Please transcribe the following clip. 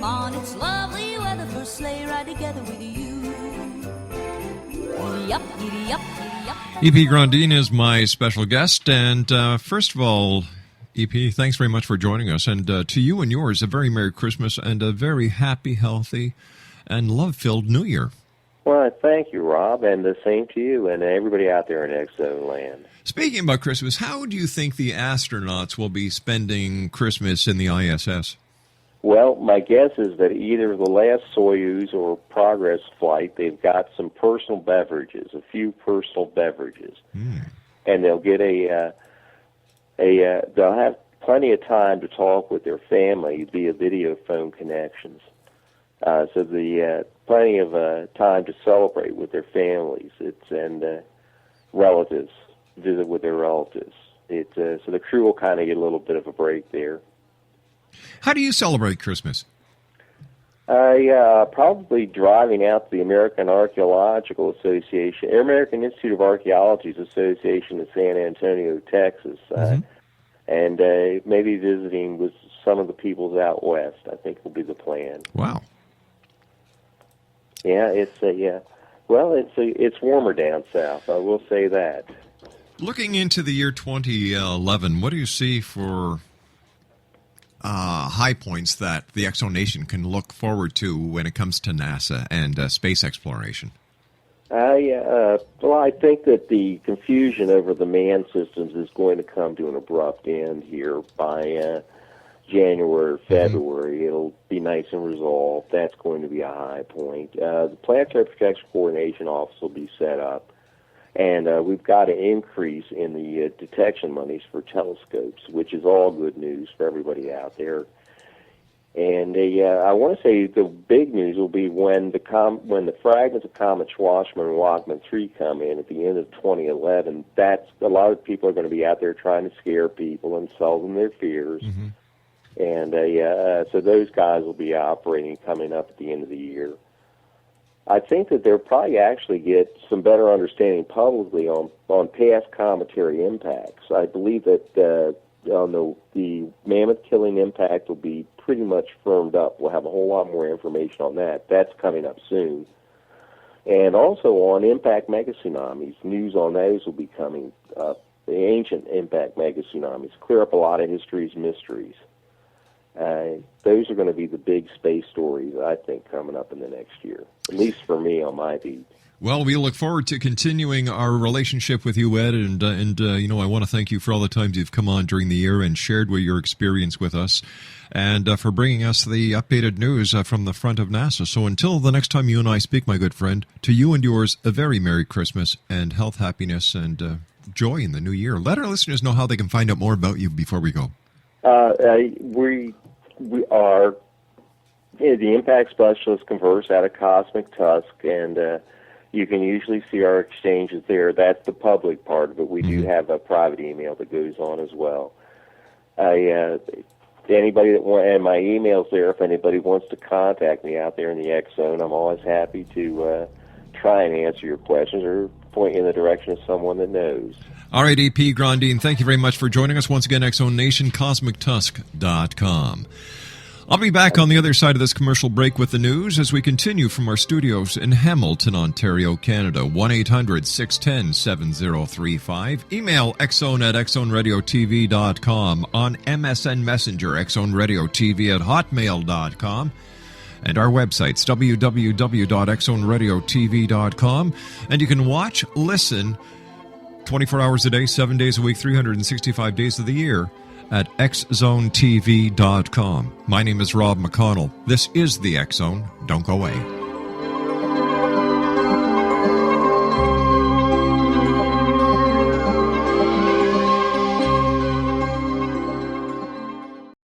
on, it's lovely weather for a sleigh ride together with you. Giddy up, giddy up, giddy up. P Grondine is my special guest, and first of all, EP, thanks very much for joining us, and to you and yours, a very Merry Christmas and a very happy, healthy, and love-filled New Year. Well, thank you, Rob, and the same to you and everybody out there in X-Zone land. Speaking about Christmas, how do you think the astronauts will be spending Christmas in the ISS? Well, my guess is that either the last Soyuz or Progress flight, they've got some personal beverages, a few personal beverages, and they'll get they'll have plenty of time to talk with their family via video phone connections. So the plenty of time to celebrate with their families. And relatives, visit with their relatives. So the crew will kind of get a little bit of a break there. How do you celebrate Christmas? Probably driving out to the American Archaeological Association, American Institute of Archaeology's Association in San Antonio, Texas, and maybe visiting with some of the peoples out west. I think will be the plan. Wow. Yeah, it's warmer down south. I will say that. Looking into the year 2011, what do you see for high points that the X-Zone Nation can look forward to when it comes to NASA and space exploration? Well, I think that the confusion over the manned systems is going to come to an abrupt end here by January or February. It'll be nice and resolved. That's going to be a high point. The Planetary Protection Coordination Office will be set up, and we've got an increase in the detection monies for telescopes, which is all good news for everybody out there. And I want to say the big news will be when the fragments of Comet Schwarzman and Wachmann 3 come in at the end of 2011. That's a lot of people are going to be out there trying to scare people and sell them their fears. And so those guys will be operating coming up at the end of the year. I think that they'll probably actually get some better understanding publicly on past cometary impacts. I believe that on the mammoth killing impact will be pretty much firmed up. We'll have a whole lot more information on that. That's coming up soon. And also on impact megatsunamis, news on those will be coming up. The ancient impact megatsunamis clear up a lot of history's mysteries. Those are going to be the big space stories, I think, coming up in the next year, at least for me on my beat. Well, we look forward to continuing our relationship with you, Ed, and I want to thank you for all the times you've come on during the year and shared your experience with us, and for bringing us the updated news from the front of NASA. So until the next time you and I speak, my good friend, to you and yours, a very Merry Christmas and health, happiness, and joy in the new year. Let our listeners know how they can find out more about you before we go. We are the impact specialist converse out of Cosmic Tusk, and you can usually see our exchanges there. That's the public part of it. We do have a private email that goes on as well. Anybody and my email's there. If anybody wants to contact me out there in the X Zone, I'm always happy to try and answer your questions or point you in the direction of someone that knows. All right, P Grondine, thank you very much for joining us. Once again, X-Zone Nation, CosmicTusk.com. I'll be back on the other side of this commercial break with the news as we continue from our studios in Hamilton, Ontario, Canada. 1-800-610-7035. Email xzone@xzoneradiotv.com. On MSN Messenger, xzoneradiotv@hotmail.com. And our websites, www.xzoneradiotv.com. And you can watch, listen, 24 hours a day, 7 days a week, 365 days of the year at xzonetv.com. My name is Rob McConnell. This is the X Zone. Don't go away.